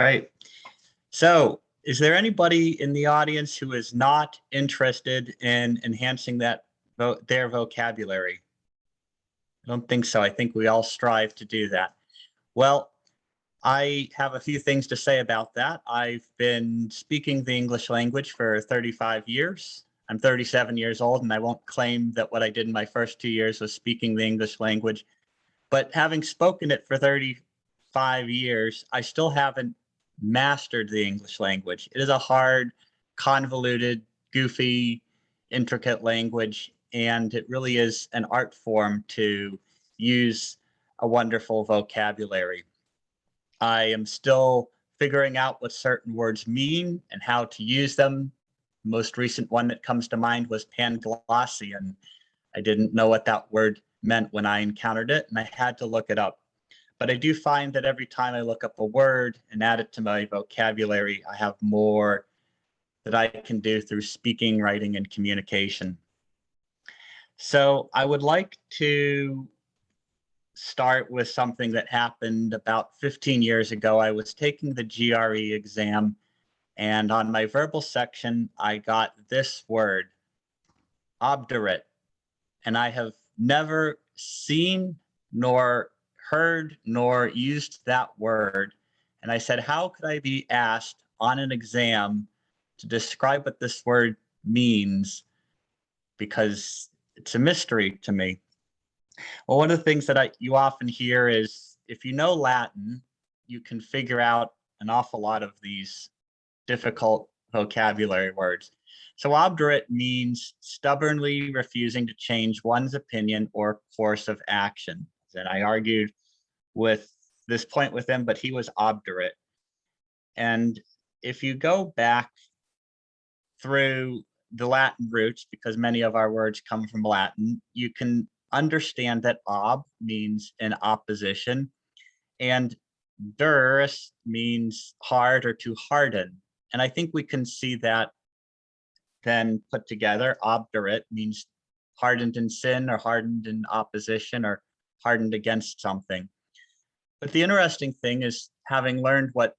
Right. So, is there anybody in the audience who is not interested in enhancing their vocabulary? I don't think so. I think we all strive to do that. Well, I have a few things to say about that. I've been speaking the English language for 35 years. I'm 37 years old, and I won't claim that what I did in my first 2 years was speaking the English language. But having spoken it for 35 years, I still haven't mastered the English language. It is a hard, convoluted, goofy, intricate language, and it really is an art form to use a wonderful vocabulary. I am still figuring out what certain words mean and how to use them. The most recent one that comes to mind was Panglossian. I didn't know what that word meant when I encountered it, and I had to look it up. But I do find that every time I look up a word and add it to my vocabulary, I have more that I can do through speaking, writing, and communication. So I would like to start with something that happened about 15 years ago. I was taking the GRE exam, and on my verbal section, I got this word, obdurate. And I have never seen nor heard nor used that word. And I said, how could I be asked on an exam to describe what this word means? Because it's a mystery to me. Well, one of the things that you often hear is if you know Latin, you can figure out an awful lot of these difficult vocabulary words. So obdurate means stubbornly refusing to change one's opinion or course of action. And I argued with this point with him, but he was obdurate. And if you go back through the Latin roots, because many of our words come from Latin, you can understand that ob means in opposition, and durus means hard or to harden. And I think we can see that then put together. Obdurate means hardened in sin or hardened in opposition or hardened against something. But the interesting thing is, having learned what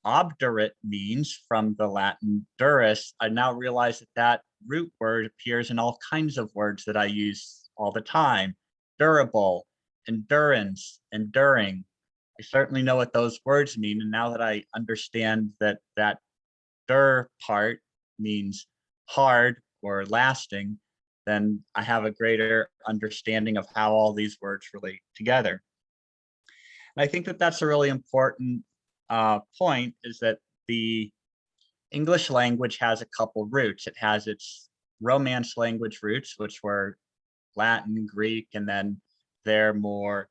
obdurate means from the Latin durus, I now realize that that root word appears in all kinds of words that I use all the time. Durable, endurance, enduring. I certainly know what those words mean. And now that I understand that that dur part means hard or lasting, then I have a greater understanding of how all these words relate together. And I think that that's a really important point, is that the English language has a couple roots. It has its Romance language roots, which were Latin, Greek, and then their more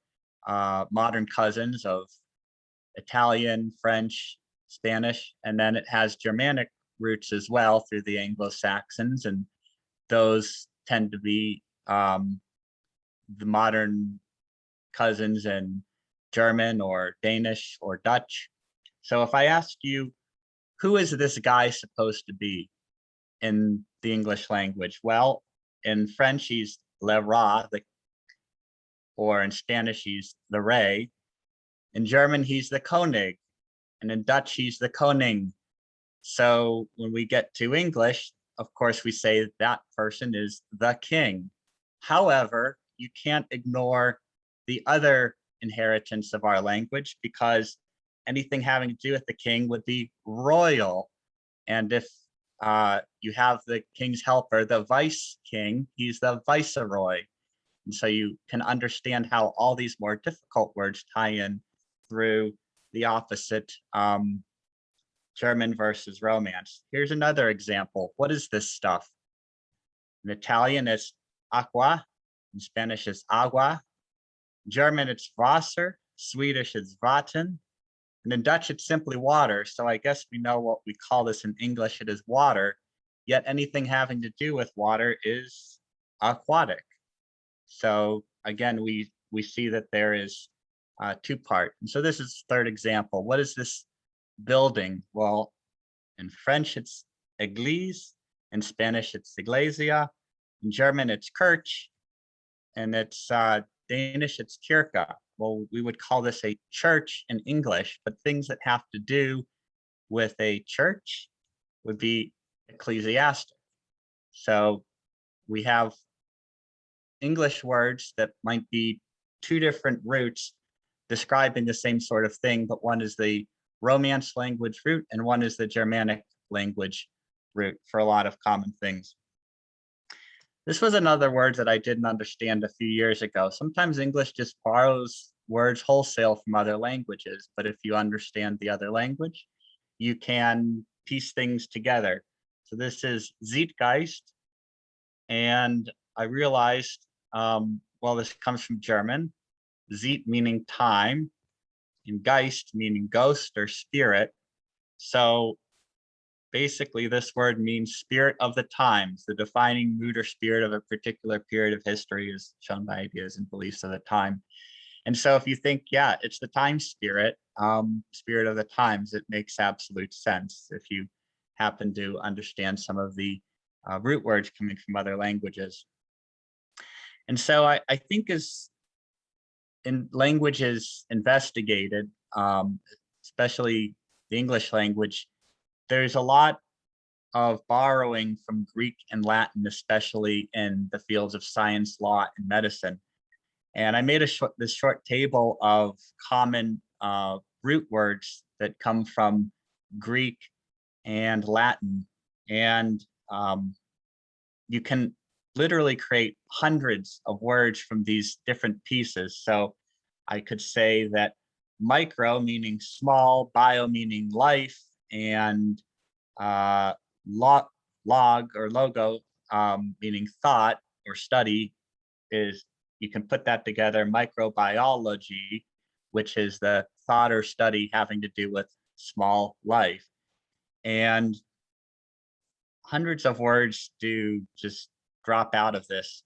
modern cousins of Italian, French, Spanish, and then it has Germanic roots as well through the Anglo-Saxons, and those tend to be the modern cousins in German or Danish or Dutch. So if I ask you, who is this guy supposed to be in the English language? Well, in French, he's le roi, or in Spanish, he's the rey. In German, he's the König, and in Dutch, he's the Koning. So when we get to English, of course, we say that person is the king. However, you can't ignore the other inheritance of our language, because anything having to do with the king would be royal. And if you have the king's helper, the vice king, he's the viceroy. And so you can understand how all these more difficult words tie in through the opposite German versus Romance. Here's another example. What is this stuff? In Italian, it's aqua. In Spanish, it's agua. In German, it's Wasser. Swedish, it's Vatten. And in Dutch, it's simply water. So I guess we know what we call this in English. It is water. Yet anything having to do with water is aquatic. So again, we see that there is two-part. And so this is the third example. What is this building? Well, in French, it's église. In Spanish, it's iglesia. In German, it's Kirch. And it's Danish, it's Kirche. well, we would call this a church in English, but things that have to do with a church would be ecclesiastic. So we have English words that might be two different roots describing the same sort of thing, but one is the Romance language root and one is the Germanic language root for a lot of common things. This was another word that I didn't understand a few years ago. Sometimes English just borrows words wholesale from other languages, but if you understand the other language, you can piece things together. So this is Zeitgeist, and I realized, well, this comes from German, Zeit meaning time, and Geist meaning ghost or spirit. So basically, this word means spirit of the times, the defining mood or spirit of a particular period of history is shown by ideas and beliefs of the time. And so if you think, yeah, it's the time spirit, spirit of the times, it makes absolute sense if you happen to understand some of the root words coming from other languages. And so I think as in language is investigated, especially the English language, there's a lot of borrowing from Greek and Latin, especially in the fields of science, law, and medicine. And I made this short table of common root words that come from Greek and Latin. And you can literally create hundreds of words from these different pieces. So I could say that micro meaning small, bio meaning life, and log or logo meaning thought or study is, you can put that together, microbiology, which is the thought or study having to do with small life. And hundreds of words do just drop out of this.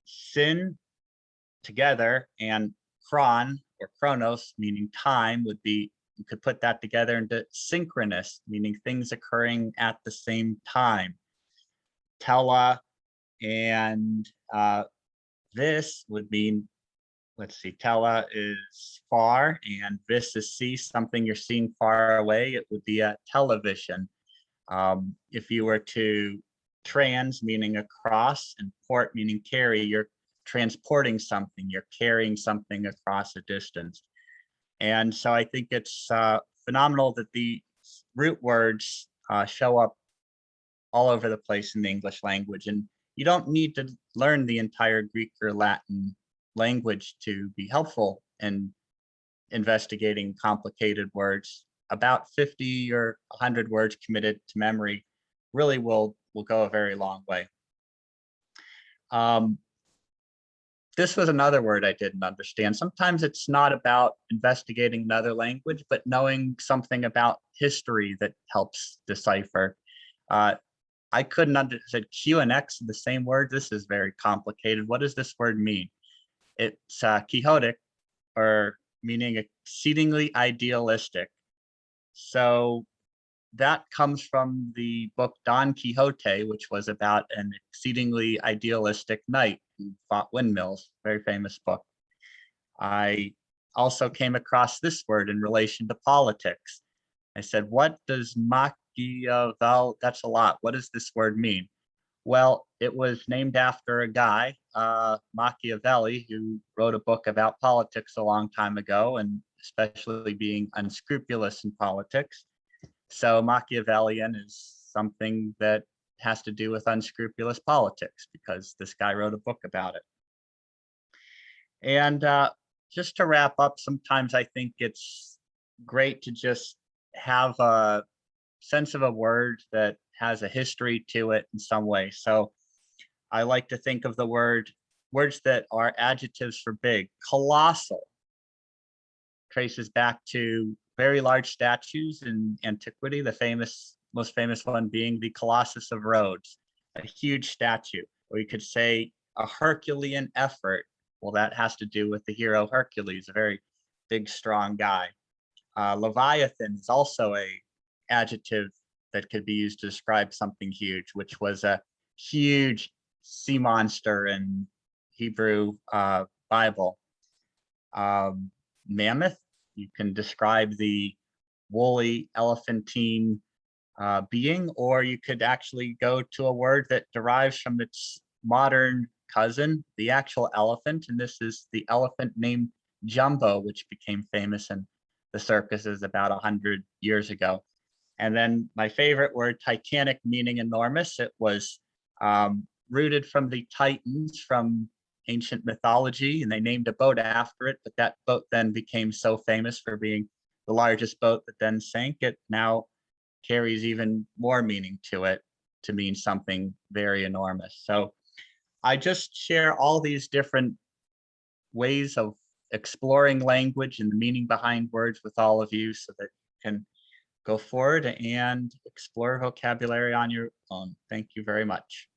Sin together and chron or chronos, meaning time, would be, you could put that together into synchronous, meaning things occurring at the same time. Tele and this would mean, let's see, tele is far and vis is see, something you're seeing far away. It would be a television. If you were to trans, meaning across, and port, meaning carry, you're transporting something, you're carrying something across a distance. And so I think it's phenomenal that the root words show up all over the place in the English language. And you don't need to learn the entire Greek or Latin language to be helpful in investigating complicated words. About 50 or 100 words committed to memory really will go a very long way. This was another word I didn't understand. Sometimes it's not about investigating another language, but knowing something about history that helps decipher. I couldn't understand Q and X, the same word. This is very complicated. What does this word mean? It's quixotic, or meaning exceedingly idealistic. So that comes from the book Don Quixote, which was about an exceedingly idealistic knight who fought windmills, very famous book. I also came across this word in relation to politics. I said, what does Machiavel, that's a lot. What does this word mean? Well, it was named after a guy, Machiavelli, who wrote a book about politics a long time ago, and especially being unscrupulous in politics. So Machiavellian is something that has to do with unscrupulous politics, because this guy wrote a book about it. And just to wrap up, sometimes I think it's great to just have a sense of a word that has a history to it in some way. So I like to think of the words that are adjectives for big. Colossal traces back to very large statues in antiquity, the most famous one being the Colossus of Rhodes, a huge statue. Or you could say a Herculean effort. Well, that has to do with the hero Hercules, a very big, strong guy. Leviathan is also a adjective that could be used to describe something huge, which was a huge sea monster in Hebrew Bible. Mammoth. You can describe the woolly elephantine being, or you could actually go to a word that derives from its modern cousin, the actual elephant. And this is the elephant named Jumbo, which became famous in the circuses about 100 years ago. And then my favorite word, Titanic, meaning enormous. It was rooted from the Titans from ancient mythology, and they named a boat after it. But that boat then became so famous for being the largest boat that then sank. It now carries even more meaning to it, to mean something very enormous. So I just share all these different ways of exploring language and the meaning behind words with all of you so that you can go forward and explore vocabulary on your own. Thank you very much.